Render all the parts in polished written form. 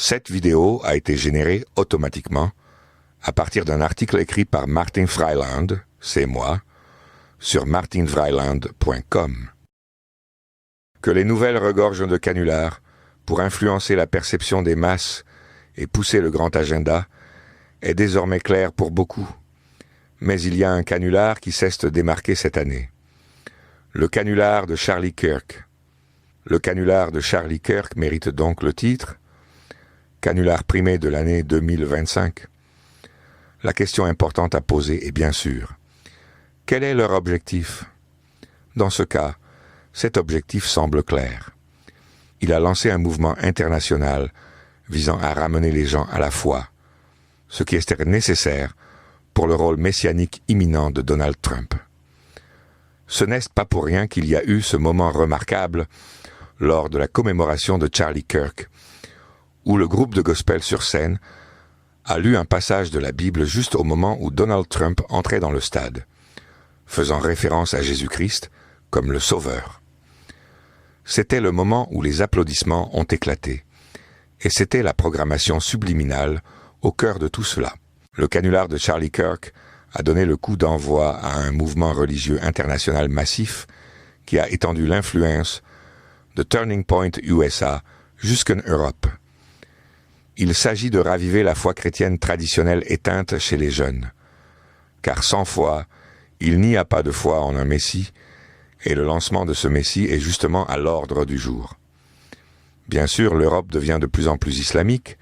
Cette vidéo a été générée automatiquement à partir d'un article écrit par Martin Freiland, c'est moi, sur martinfreiland.com. Que les nouvelles regorgent de canulars pour influencer la perception des masses et pousser le grand agenda est désormais clair pour beaucoup. Mais il y a un canular qui cesse de démarquer cette année. Le canular de Charlie Kirk. Le canular de Charlie Kirk mérite donc le titre « Canular primé de l'année 2025 ». La question importante à poser est bien sûr, quel est leur objectif? Dans ce cas, cet objectif semble clair. Il a lancé un mouvement international visant à ramener les gens à la foi, ce qui est nécessaire pour le rôle messianique imminent de Donald Trump. Ce n'est pas pour rien qu'il y a eu ce moment remarquable lors de la commémoration de Charlie Kirk, où le groupe de gospel sur scène a lu un passage de la Bible juste au moment où Donald Trump entrait dans le stade, faisant référence à Jésus-Christ comme le Sauveur. C'était le moment où les applaudissements ont éclaté, et c'était la programmation subliminale au cœur de tout cela. Le canular de Charlie Kirk a donné le coup d'envoi à un mouvement religieux international massif qui a étendu l'influence de Turning Point USA jusqu'en Europe. Il s'agit de raviver la foi chrétienne traditionnelle éteinte chez les jeunes. Car sans foi, il n'y a pas de foi en un Messie, et le lancement de ce Messie est justement à l'ordre du jour. Bien sûr, l'Europe devient de plus en plus islamique,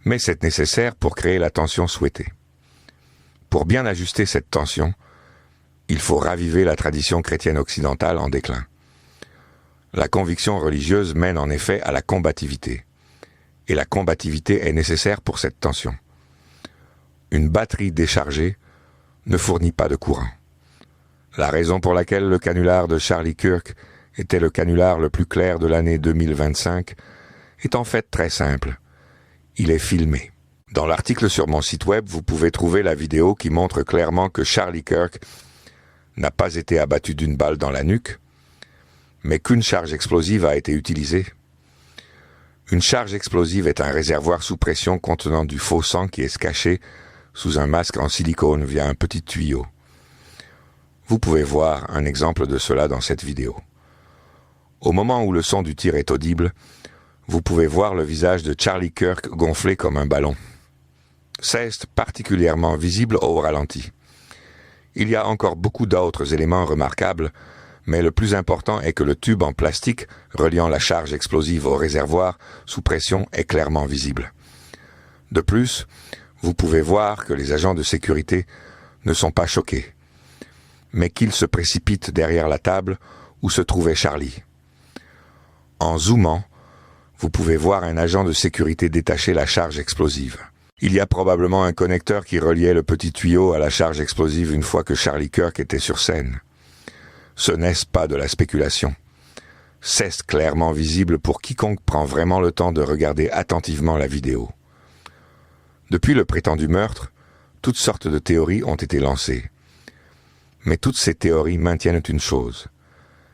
mais c'est nécessaire pour créer la tension souhaitée. Pour bien ajuster cette tension, il faut raviver la tradition chrétienne occidentale en déclin. La conviction religieuse mène en effet à la combativité. Et la combativité est nécessaire pour cette tension. Une batterie déchargée ne fournit pas de courant. La raison pour laquelle le canular de Charlie Kirk était le canular le plus clair de l'année 2025 est en fait très simple. Il est filmé. Dans l'article sur mon site web, vous pouvez trouver la vidéo qui montre clairement que Charlie Kirk n'a pas été abattu d'une balle dans la nuque, mais qu'une charge explosive a été utilisée. Une charge explosive est un réservoir sous pression contenant du faux sang qui est caché sous un masque en silicone via un petit tuyau. Vous pouvez voir un exemple de cela dans cette vidéo. Au moment où le son du tir est audible, vous pouvez voir le visage de Charlie Kirk gonflé comme un ballon. C'est particulièrement visible au ralenti. Il y a encore beaucoup d'autres éléments remarquables, mais le plus important est que le tube en plastique reliant la charge explosive au réservoir sous pression est clairement visible. De plus, vous pouvez voir que les agents de sécurité ne sont pas choqués, mais qu'ils se précipitent derrière la table où se trouvait Charlie. En zoomant, vous pouvez voir un agent de sécurité détacher la charge explosive. Il y a probablement un connecteur qui reliait le petit tuyau à la charge explosive une fois que Charlie Kirk était sur scène. Ce n'est pas de la spéculation. C'est clairement visible pour quiconque prend vraiment le temps de regarder attentivement la vidéo. Depuis le prétendu meurtre, toutes sortes de théories ont été lancées. Mais toutes ces théories maintiennent une chose.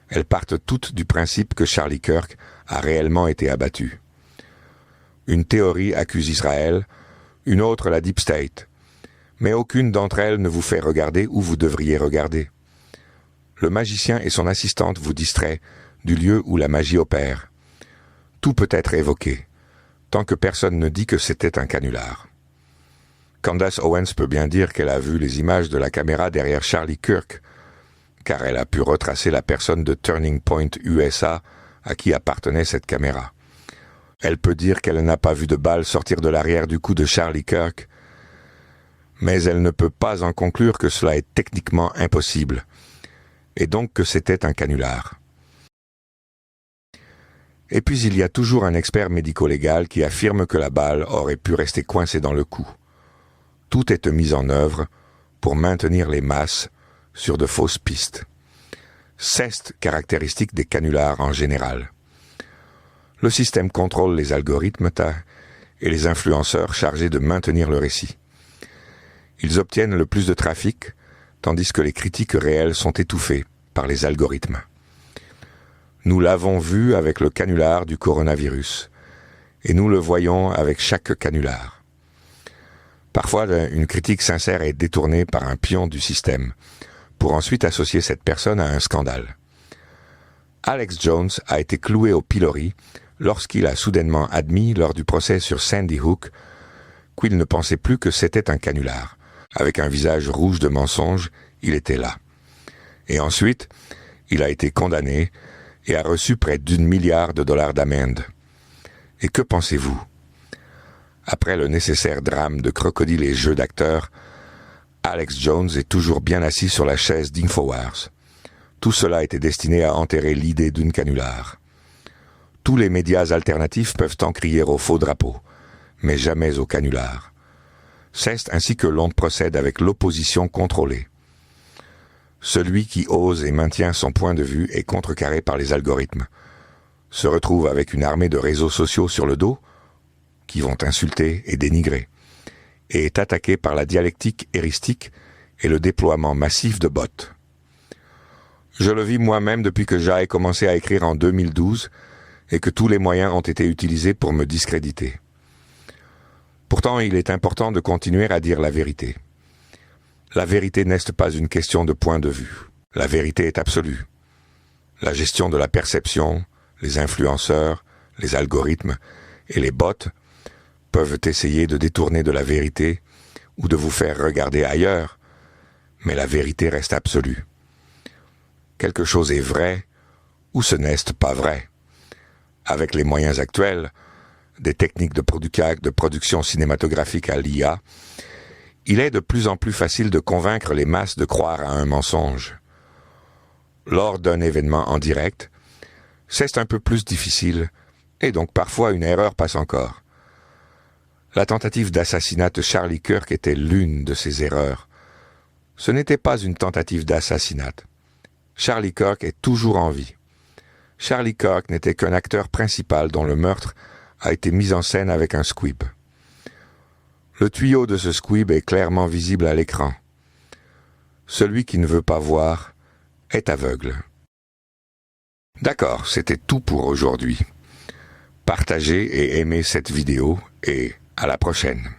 Elles partent toutes du principe que Charlie Kirk a réellement été abattu. Une théorie accuse Israël, une autre la Deep State. Mais aucune d'entre elles ne vous fait regarder où vous devriez regarder. Le magicien et son assistante vous distraient du lieu où la magie opère. Tout peut être évoqué, tant que personne ne dit que c'était un canular. Candace Owens peut bien dire qu'elle a vu les images de la caméra derrière Charlie Kirk, car elle a pu retracer la personne de Turning Point USA à qui appartenait cette caméra. Elle peut dire qu'elle n'a pas vu de balle sortir de l'arrière du cou de Charlie Kirk, mais elle ne peut pas en conclure que cela est techniquement impossible, et donc que c'était un canular. Et puis il y a toujours un expert médico-légal qui affirme que la balle aurait pu rester coincée dans le cou. Tout est mis en œuvre pour maintenir les masses sur de fausses pistes. C'est caractéristique des canulars en général. Le système contrôle les algorithmes et les influenceurs chargés de maintenir le récit. Ils obtiennent le plus de trafic, tandis que les critiques réelles sont étouffées par les algorithmes. Nous l'avons vu avec le canular du coronavirus, et nous le voyons avec chaque canular. Parfois, une critique sincère est détournée par un pion du système, pour ensuite associer cette personne à un scandale. Alex Jones a été cloué au pilori lorsqu'il a soudainement admis lors du procès sur Sandy Hook qu'il ne pensait plus que c'était un canular. Avec un visage rouge de mensonge, il était là. Et ensuite, il a été condamné et a reçu près d'1 milliard de dollars d'amende. Et que pensez-vous? Après le nécessaire drame de crocodile et jeu d'acteur, Alex Jones est toujours bien assis sur la chaise d'Infowars. Tout cela était destiné à enterrer l'idée d'une canular. Tous les médias alternatifs peuvent en crier au faux drapeau, mais jamais au canular. C'est ainsi que l'on procède avec l'opposition contrôlée. Celui qui ose et maintient son point de vue est contrecarré par les algorithmes, se retrouve avec une armée de réseaux sociaux sur le dos, qui vont insulter et dénigrer, et est attaqué par la dialectique héristique et le déploiement massif de bots. Je le vis moi-même depuis que j'ai commencé à écrire en 2012 et que tous les moyens ont été utilisés pour me discréditer. Pourtant, il est important de continuer à dire la vérité. La vérité n'est pas une question de point de vue. La vérité est absolue. La gestion de la perception, les influenceurs, les algorithmes et les bots peuvent essayer de détourner de la vérité ou de vous faire regarder ailleurs, mais la vérité reste absolue. Quelque chose est vrai ou ce n'est pas vrai. Avec les moyens actuels, des techniques de production cinématographique à l'IA, il est de plus en plus facile de convaincre les masses de croire à un mensonge. Lors d'un événement en direct, c'est un peu plus difficile, et donc parfois une erreur passe encore. La tentative d'assassinat de Charlie Kirk était l'une de ces erreurs. Ce n'était pas une tentative d'assassinat. Charlie Kirk est toujours en vie. Charlie Kirk n'était qu'un acteur principal dont le meurtre a été mis en scène avec un squib. Le tuyau de ce squib est clairement visible à l'écran. Celui qui ne veut pas voir est aveugle. D'accord, c'était tout pour aujourd'hui. Partagez et aimez cette vidéo et à la prochaine.